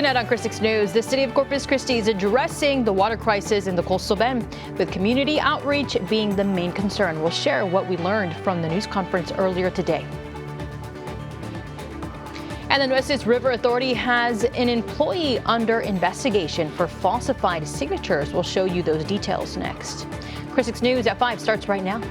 Tonight on Chris 6 News, the city of Corpus Christi is addressing the water crisis in the coastal bend, with community outreach being the main concern. We'll share what we learned from the news conference earlier today. And the Nueces River Authority has an employee under investigation for falsified signatures. We'll show you those details next. Chris 6 News at 5 starts right now.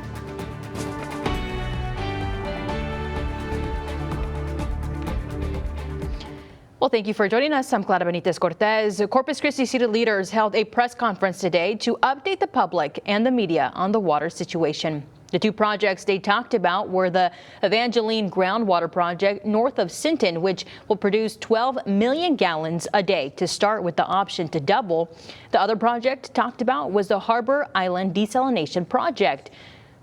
Well, thank you for joining us. I'm Clara Benitez Cortez. Corpus Christi city leaders held a press conference today to update the public and the media on the water situation. The two projects they talked about were the Evangeline Groundwater Project north of Sinton, which will produce 12 million gallons a day to start with the option to double. The other project talked about was the Harbor Island Desalination Project.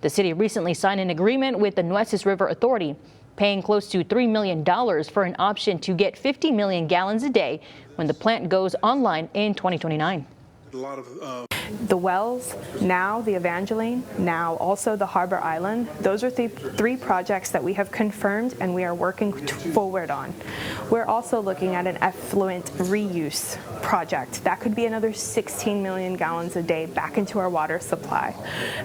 The city recently signed an agreement with the Nueces River Authority, paying close to $3 million for an option to get 50 million gallons a day when the plant goes online in 2029. The wells, now the Evangeline, now also the Harbor Island, those are the three projects that we have confirmed and we are working forward on. We're also looking at an effluent reuse project. That could be another 16 million gallons a day back into our water supply.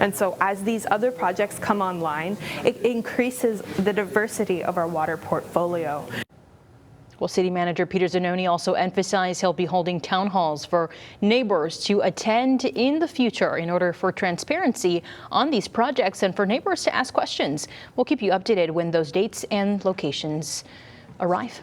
And so as these other projects come online, it increases the diversity of our water portfolio. Well, City Manager Peter Zanoni also emphasized he'll be holding town halls for neighbors to attend in the future in order for transparency on these projects and for neighbors to ask questions. We'll keep you updated when those dates and locations arrive.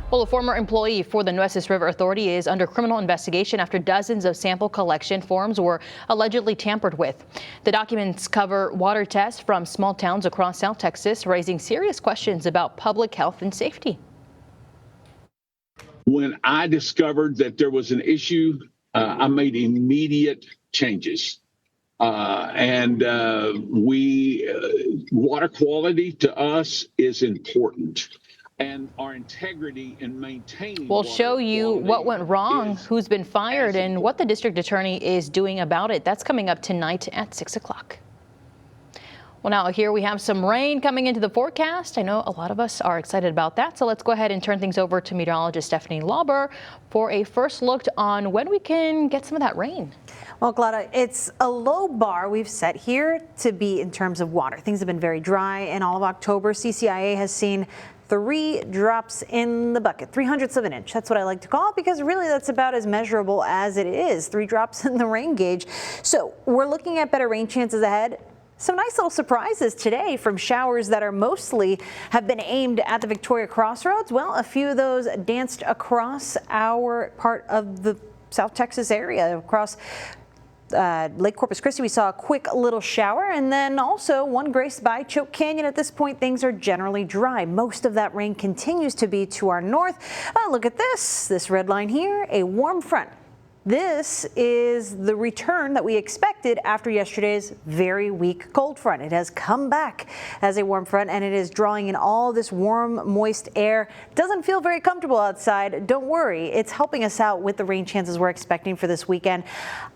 Well, a former employee for the Nueces River Authority is under criminal investigation after dozens of sample collection forms were allegedly tampered with. The documents cover water tests from small towns across South Texas, raising serious questions about public health and safety. When I discovered that there was an issue, I made immediate changes. Water quality to us is important. And our integrity in maintaining. We'll show you what went wrong, who's been fired, and what the district attorney is doing about it. That's coming up tonight at 6 o'clock. Well, now here we have some rain coming into the forecast. I know a lot of us are excited about that. So let's go ahead and turn things over to meteorologist Stephanie Lauber for a first look on when we can get some of that rain. Well, Clara, it's a low bar we've set here to be in terms of water. Things have been very dry in all of October. CCIA has seen 3 drops in the bucket, 3/100ths of an inch. That's what I like to call it because really that's about as measurable as it is. 3 drops in the rain gauge. So we're looking at better rain chances ahead. Some nice little surprises today from showers that are mostly have been aimed at the Victoria Crossroads. Well, a few of those danced across our part of the South Texas area, across Lake Corpus Christi. We saw a quick little shower, and then also one graced by Choke Canyon. At this point, things are generally dry. Most of that rain continues to be to our north. Look at this red line here, a warm front. This is the return that we expected after yesterday's very weak cold front. It has come back as a warm front, and it is drawing in all this warm, moist air. Doesn't feel very comfortable outside. Don't worry, it's helping us out with the rain chances we're expecting for this weekend.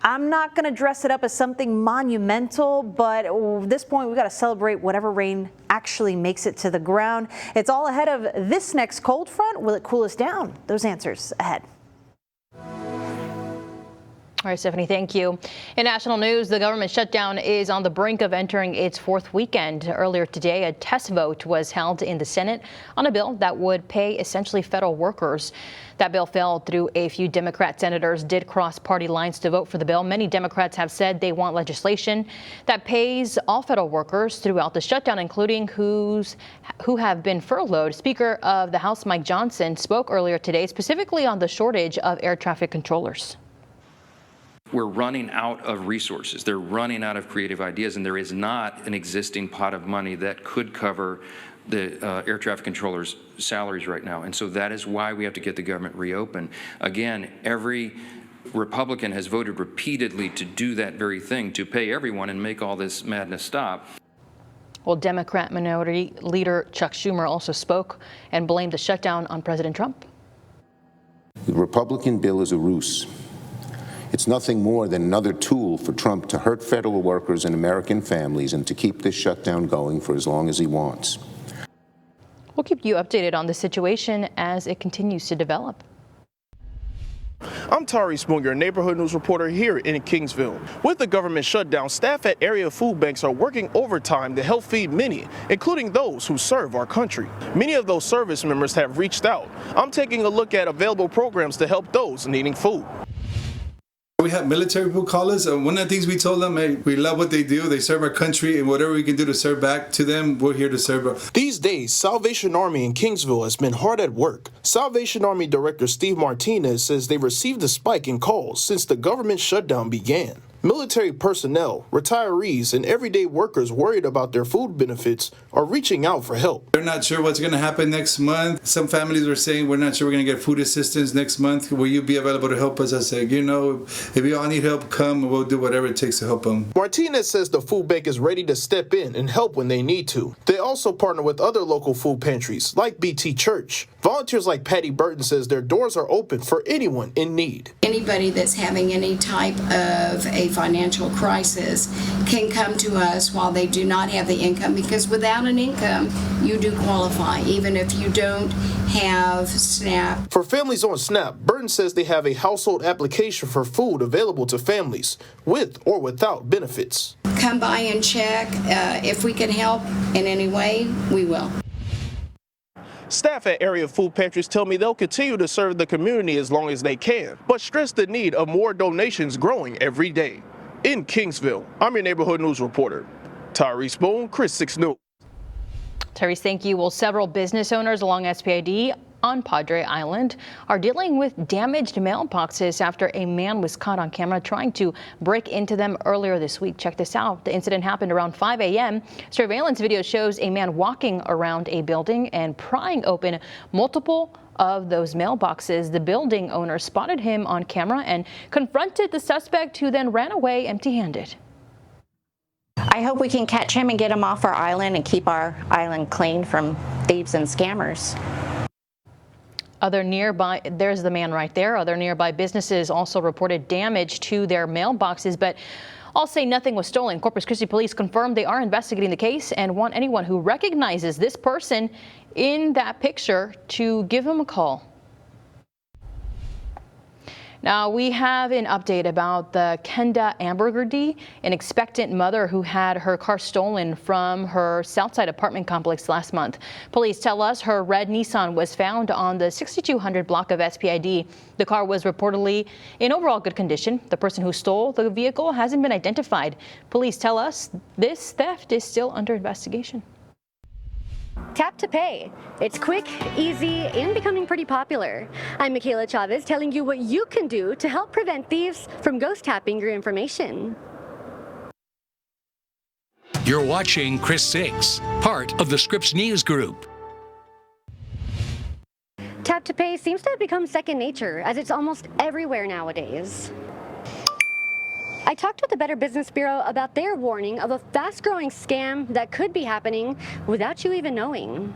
I'm not going to dress it up as something monumental, but at this point, we've got to celebrate whatever rain actually makes it to the ground. It's all ahead of this next cold front. Will it cool us down? Those answers ahead. All right, Stephanie, thank you. In national news, the government shutdown is on the brink of entering its 4th weekend. Earlier today, a test vote was held in the Senate on a bill that would pay essentially federal workers. That bill fell through. A few Democrat senators did cross party lines to vote for the bill. Many Democrats have said they want legislation that pays all federal workers throughout the shutdown, including who have been furloughed. Speaker of the House Mike Johnson spoke earlier today specifically on the shortage of air traffic controllers. We're running out of resources. They're running out of creative ideas, and there is not an existing pot of money that could cover the air traffic controllers' salaries right now. And so that is why we have to get the government reopened. Again, every Republican has voted repeatedly to do that very thing, to pay everyone and make all this madness stop. Well, Democrat Minority Leader Chuck Schumer also spoke and blamed the shutdown on President Trump. The Republican bill is a ruse. It's nothing more than another tool for Trump to hurt federal workers and American families and to keep this shutdown going for as long as he wants. We'll keep you updated on the situation as it continues to develop. I'm Tari Spoon, your neighborhood news reporter here in Kingsville. With the government shutdown, staff at area food banks are working overtime to help feed many, including those who serve our country. Many of those service members have reached out. I'm taking a look at available programs to help those needing food. We have military people call us, and one of the things we told them, hey, we love what they do. They serve our country, and whatever we can do to serve back to them, we're here to serve. These days, Salvation Army in Kingsville has been hard at work. Salvation Army Director Steve Martinez says they received a spike in calls since the government shutdown began. Military personnel, retirees, and everyday workers worried about their food benefits are reaching out for help. They're not sure what's going to happen next month. Some families were saying, we're not sure we're going to get food assistance next month. Will you be available to help us? I said, if you all need help, come and we'll do whatever it takes to help them. Martinez says the food bank is ready to step in and help when they need to. They also partner with other local food pantries like BT Church. Volunteers like Patty Burton says their doors are open for anyone in need. Anybody that's having any type of a financial crisis can come to us while they do not have the income, because without an income, you do qualify, even if you don't have SNAP. For families on SNAP, Burton says they have a household application for food available to families with or without benefits. Come by and check. If we can help in any way, we will. Staff at area food pantries tell me they'll continue to serve the community as long as they can, but stress the need of more donations growing every day. In Kingsville, I'm your neighborhood news reporter, Tyrese Spoon, Chris 6 News. Tyrese, thank you. Well, several business owners along SPID on Padre Island are dealing with damaged mailboxes after a man was caught on camera trying to break into them earlier this week. Check this out. The incident happened around 5 a.m. Surveillance video shows a man walking around a building and prying open multiple of those mailboxes. The building owner spotted him on camera and confronted the suspect, who then ran away empty-handed. I hope we can catch him and get him off our island and keep our island clean from thieves and scammers. There's the man right there. Other nearby businesses also reported damage to their mailboxes, but all say nothing was stolen. Corpus Christi police confirmed they are investigating the case and want anyone who recognizes this person in that picture to give him a call. Now, we have an update about the Kenda Ambergerdie, an expectant mother who had her car stolen from her Southside apartment complex last month. Police tell us her red Nissan was found on the 6200 block of SPID. The car was reportedly in overall good condition. The person who stole the vehicle hasn't been identified. Police tell us this theft is still under investigation. Tap to Pay. It's quick, easy, and becoming pretty popular. I'm Michaela Chavez telling you what you can do to help prevent thieves from ghost tapping your information. You're watching Chris 6, part of the Scripps News Group. Tap to Pay seems to have become second nature, as it's almost everywhere nowadays. I talked with the Better Business Bureau about their warning of a fast-growing scam that could be happening without you even knowing.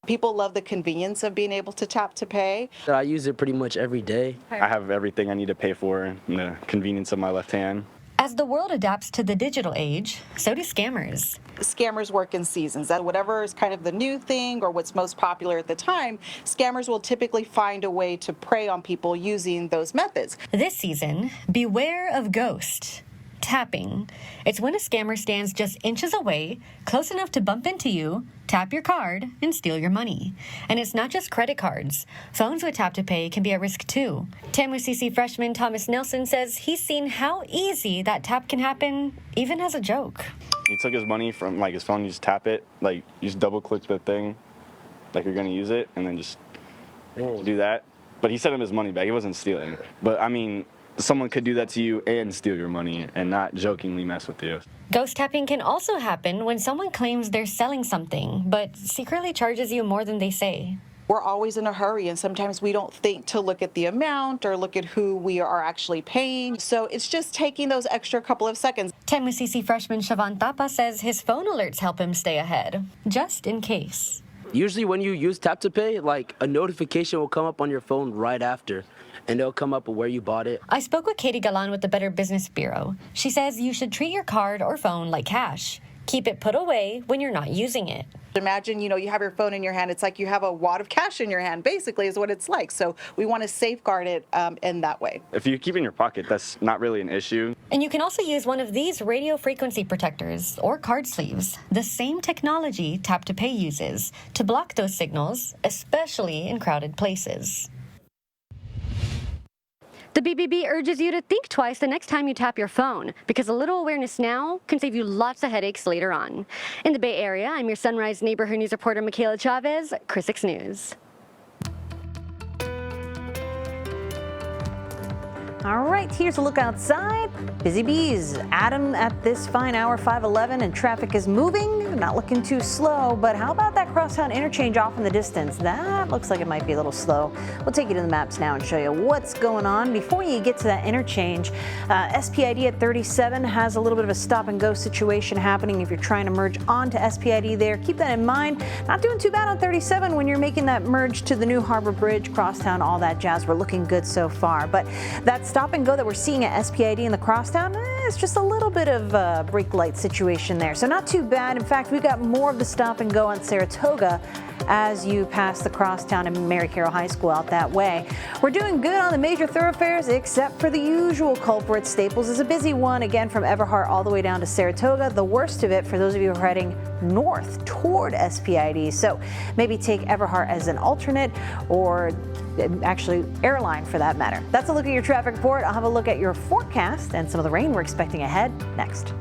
People love the convenience of being able to tap to pay. I use it pretty much every day. I have everything I need to pay for in the convenience of my left hand. As the world adapts to the digital age, so do scammers. Scammers work in seasons. That whatever is kind of the new thing or what's most popular at the time, scammers will typically find a way to prey on people using those methods. This season, beware of ghost tapping. It's when a scammer stands just inches away, close enough to bump into you, tap your card, and steal your money. And it's not just credit cards. Phones with Tap to Pay can be at risk too. TAMUCC freshman Thomas Nelson says he's seen how easy that tap can happen, even as a joke. He took his money from his phone, you just tap it, you just double click the thing, like you're gonna use it, and then just do that. But he sent him his money back, he wasn't stealing. But I mean, someone could do that to you and steal your money and not jokingly mess with you. Ghost tapping can also happen when someone claims they're selling something, but secretly charges you more than they say. We're always in a hurry, and sometimes we don't think to look at the amount or look at who we are actually paying. So it's just taking those extra couple of seconds. TAMUCC freshman Siobhan Tapa says his phone alerts help him stay ahead, just in case. Usually when you use Tap to Pay, a notification will come up on your phone right after, and it'll come up where you bought it. I spoke with Katie Galan with the Better Business Bureau. She says you should treat your card or phone like cash. Keep it put away when you're not using it. Imagine, you have your phone in your hand. It's like you have a wad of cash in your hand, basically, is what it's like. So we want to safeguard it in that way. If you keep it in your pocket, that's not really an issue. And you can also use one of these radio frequency protectors or card sleeves, the same technology Tap to Pay uses to block those signals, especially in crowded places. The BBB urges you to think twice the next time you tap your phone, because a little awareness now can save you lots of headaches later on. In the Bay Area, I'm your Sunrise Neighborhood News reporter, Michaela Chavez, Chris 6 News. All right, here's a look outside. Busy bees. Adam at this fine hour, 5:11, and traffic is moving. Not looking too slow, but how about that crosstown interchange off in the distance? That looks like it might be a little slow. We'll take you to the maps now and show you what's going on. Before you get to that interchange, SPID at 37 has a little bit of a stop and go situation happening if you're trying to merge onto SPID there. Keep that in mind. Not doing too bad on 37 when you're making that merge to the new Harbor Bridge, crosstown, all that jazz. We're looking good so far, but that stop and go that we're seeing at SPID in the crosstown, it's just a little bit of a brake light situation there. So not too bad. In fact, we've got more of the stop and go on Saratoga as you pass the crosstown and Mary Carroll High School out that way. We're doing good on the major thoroughfares except for the usual culprit. Staples is a busy one, again from Everhart all the way down to Saratoga. The worst of it for those of you who are heading north toward SPID. So maybe take Everhart as an alternate, or actually airline for that matter. That's a look at your traffic report. I'll have a look at your forecast and some of the rain we're expecting ahead next.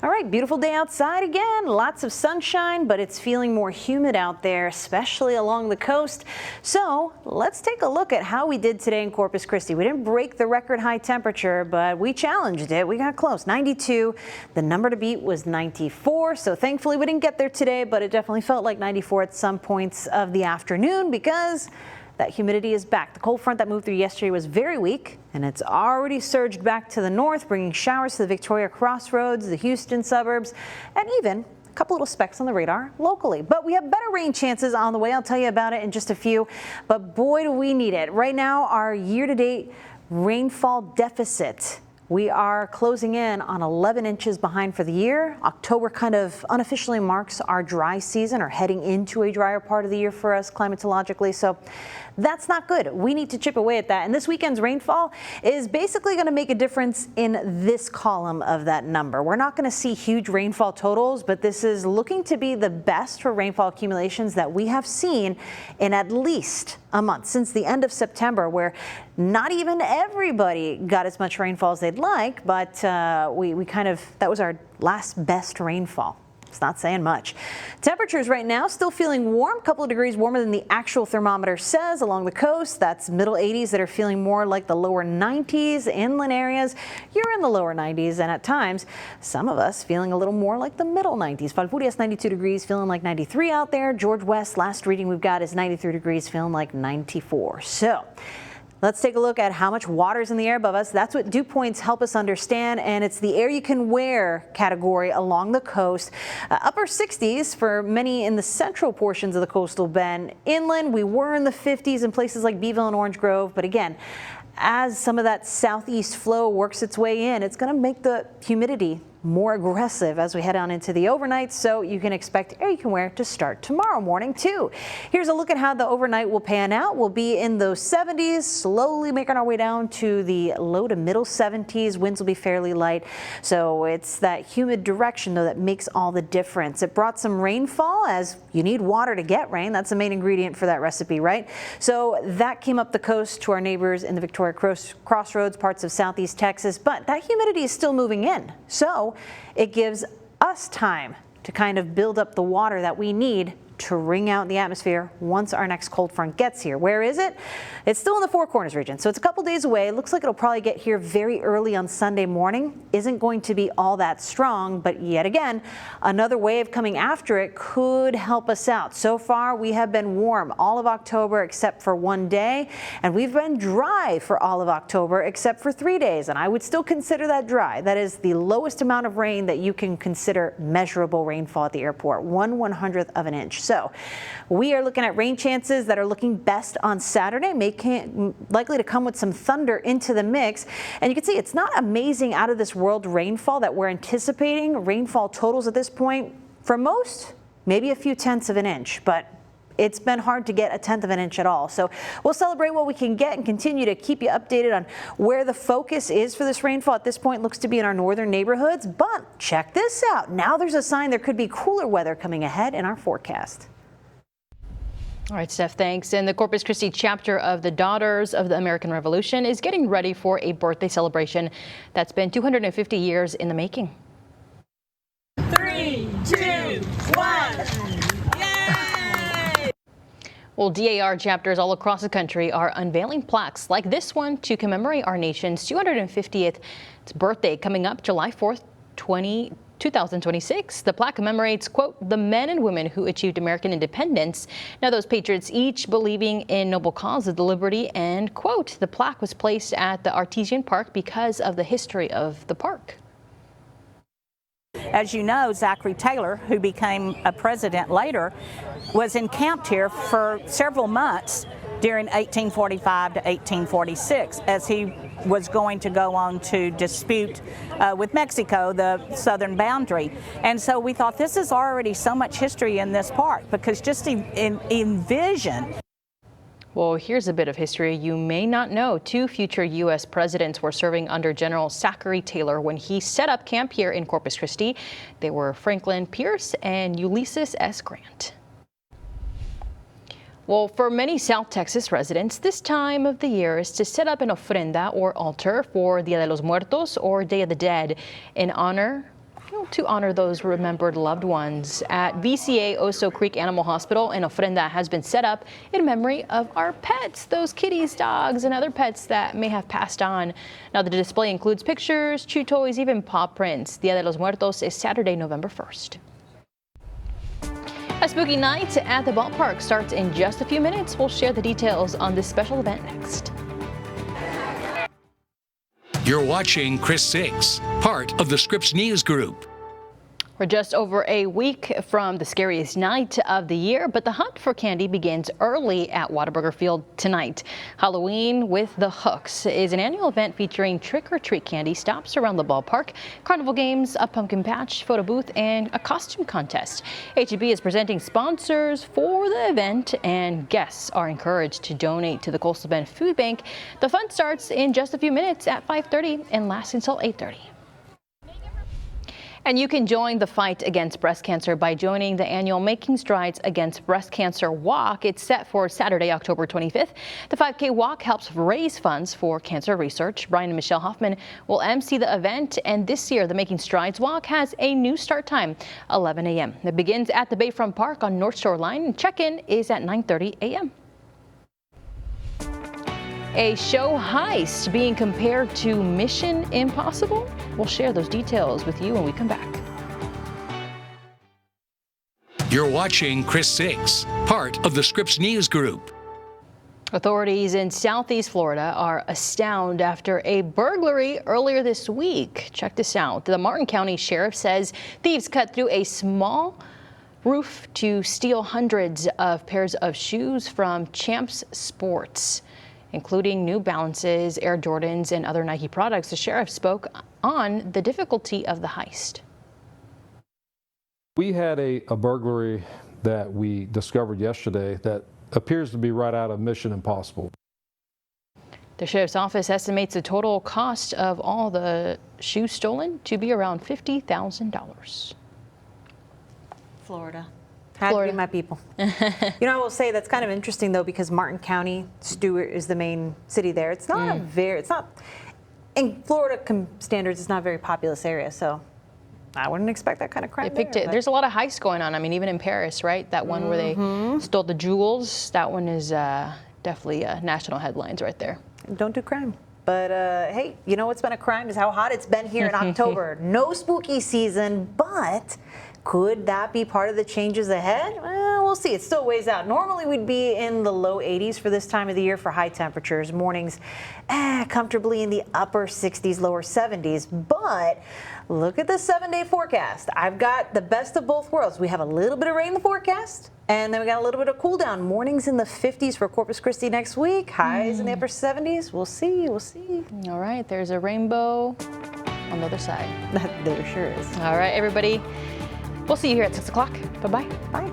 All right, beautiful day outside again. Lots of sunshine, but it's feeling more humid out there, especially along the coast. So let's take a look at how we did today in Corpus Christi. We didn't break the record high temperature, but we challenged it. We got close, 92. The number to beat was 94. So thankfully we didn't get there today, but it definitely felt like 94 at some points of the afternoon because that humidity is back. The cold front that moved through yesterday was very weak, and it's already surged back to the north, bringing showers to the Victoria Crossroads, the Houston suburbs, and even a couple little specks on the radar locally. But we have better rain chances on the way. I'll tell you about it in just a few. But boy, do we need it. Right now, our year-to-date rainfall deficit, we are closing in on 11 inches behind for the year. October kind of unofficially marks our dry season, or heading into a drier part of the year for us climatologically. So that's not good. We need to chip away at that. And this weekend's rainfall is basically going to make a difference in this column of that number. We're not going to see huge rainfall totals, but this is looking to be the best for rainfall accumulations that we have seen in at least a month, since the end of September, where not even everybody got as much rainfall as they'd like, but that was our last best rainfall. It's not saying much. Temperatures right now still feeling warm, a couple of degrees warmer than the actual thermometer says along the coast. That's middle 80s that are feeling more like the lower 90s. Inland areas, you're in the lower 90s, and at times, some of us feeling a little more like the middle 90s. Falfurrias 92 degrees, feeling like 93 out there. George West, last reading we've got is 93 degrees, feeling like 94. So let's take a look at how much water is in the air above us. That's what dew points help us understand, and it's the air you can wear category along the coast. Upper 60s for many in the central portions of the coastal bend. Inland, we were in the 50s in places like Beeville and Orange Grove, but again, as some of that southeast flow works its way in, it's going to make the humidity more aggressive as we head on into the overnight, so you can expect air you can wear to start tomorrow morning too. Here's a look at how the overnight will pan out. We'll be in those 70s, slowly making our way down to the low to middle 70s. Winds will be fairly light, so it's that humid direction though that makes all the difference. It brought some rainfall, as you need water to get rain. That's the main ingredient for that recipe, right? So that came up the coast to our neighbors in the Victoria Crossroads, parts of southeast Texas, but that humidity is still moving in. So it gives us time to kind of build up the water that we need to wring out the atmosphere once our next cold front gets here. Where is it? It's still in the Four Corners region, so it's a couple days away. It looks like it'll probably get here very early on Sunday morning. Isn't going to be all that strong, but yet again, another wave coming after it could help us out. So far, we have been warm all of October except for one day, and we've been dry for all of October except for 3 days, and I would still consider that dry. That is the lowest amount of rain that you can consider measurable rainfall at the airport, 1/100th of an inch. So we are looking at rain chances that are looking best on Saturday, likely to come with some thunder into the mix. And you can see it's not amazing out of this world rainfall that we're anticipating. Rainfall totals at this point, for most, maybe a few tenths of an inch, but it's been hard to get a tenth of an inch at all. So we'll celebrate what we can get and continue to keep you updated on where the focus is for this rainfall. At this point, looks to be in our northern neighborhoods. But check this out. Now there's a sign there could be cooler weather coming ahead in our forecast. All right, Steph, thanks. And the Corpus Christi chapter of the Daughters of the American Revolution is getting ready for a birthday celebration that's been 250 years in the making. 3, 2, 1. Well, DAR chapters all across the country are unveiling plaques like this one to commemorate our nation's 250th birthday coming up July 4th, 2026. The plaque commemorates, quote, the men and women who achieved American independence. Now, those patriots each believing in noble cause of the liberty, and, quote, the plaque was placed at the Artesian Park because of the history of the park. As you know, Zachary Taylor, who became a president later, was encamped here for several months during 1845 to 1846 as he was going to go on to dispute with Mexico the southern boundary. And so we thought this is already so much history in this park, because just envision. Well, here's a bit of history you may not know. 2 future U.S. presidents were serving under General Zachary Taylor when he set up camp here in Corpus Christi. They were Franklin Pierce and Ulysses S. Grant. Well, for many South Texas residents, this time of the year is to set up an ofrenda or altar for Dia de los Muertos or Day of the Dead in honor those remembered loved ones. At VCA Oso Creek Animal Hospital, an ofrenda has been set up in memory of our pets, those kitties, dogs, and other pets that may have passed on. Now, the display includes pictures, chew toys, even paw prints. Dia de los Muertos is Saturday, November 1st. A spooky night at the ballpark starts in just a few minutes. We'll share the details on this special event next. You're watching Chris 6, part of the Scripps News Group. We're just over a week from the scariest night of the year, but the hunt for candy begins early at Whataburger Field tonight. Halloween with the Hooks is an annual event featuring trick-or-treat candy stops around the ballpark, carnival games, a pumpkin patch, photo booth, and a costume contest. H-E-B is presenting sponsors for the event, and guests are encouraged to donate to the Coastal Bend Food Bank. The fun starts in just a few minutes at 5:30 and lasts until 8:30. And you can join the fight against breast cancer by joining the annual Making Strides Against Breast Cancer Walk. It's set for Saturday, October 25th. The 5K walk helps raise funds for cancer research. Brian and Michelle Hoffman will MC the event, and this year the Making Strides Walk has a new start time, 11 a.m. It begins at the Bayfront Park on North Shore Line, and check-in is at 9:30 a.m. A show heist being compared to Mission Impossible? We'll share those details with you when we come back. You're watching Chris 6, part of the Scripps News Group. Authorities in Southeast Florida are astounded after a burglary earlier this week. Check this out. The Martin County Sheriff says thieves cut through a small roof to steal hundreds of pairs of shoes from Champs Sports, including New Balances, Air Jordans, and other Nike products. The sheriff spoke on the difficulty of the heist. We had a burglary that we discovered yesterday that appears to be right out of Mission Impossible. The sheriff's office estimates the total cost of all the shoes stolen to be around $50,000. Florida. Had to be my people. I will say that's kind of interesting though, because Martin County, Stewart is the main city there. It's not in Florida standards, it's not a very populous area, so I wouldn't expect that kind of crime. There's a lot of heists going on. I mean, even in Paris, right? That one where they stole the jewels, that one is definitely national headlines right there. Don't do crime. But hey, you know what's been a crime is how hot it's been here in October. No spooky season, but Could that be part of the changes ahead? Well, we'll see. It still weighs out. Normally we'd be in the low 80s for this time of the year for high temperatures. Mornings comfortably in the upper 60s, lower 70s. But look at the 7-day forecast. I've got the best of both worlds. We have a little bit of rain in the forecast, and then we got a little bit of cool down. Mornings in the 50s for Corpus Christi next week. Highs in the upper 70s. We'll see. We'll see. All right. There's a rainbow on the other side. There sure is. All right, everybody. We'll see you here at 6 o'clock. Bye-bye. Bye.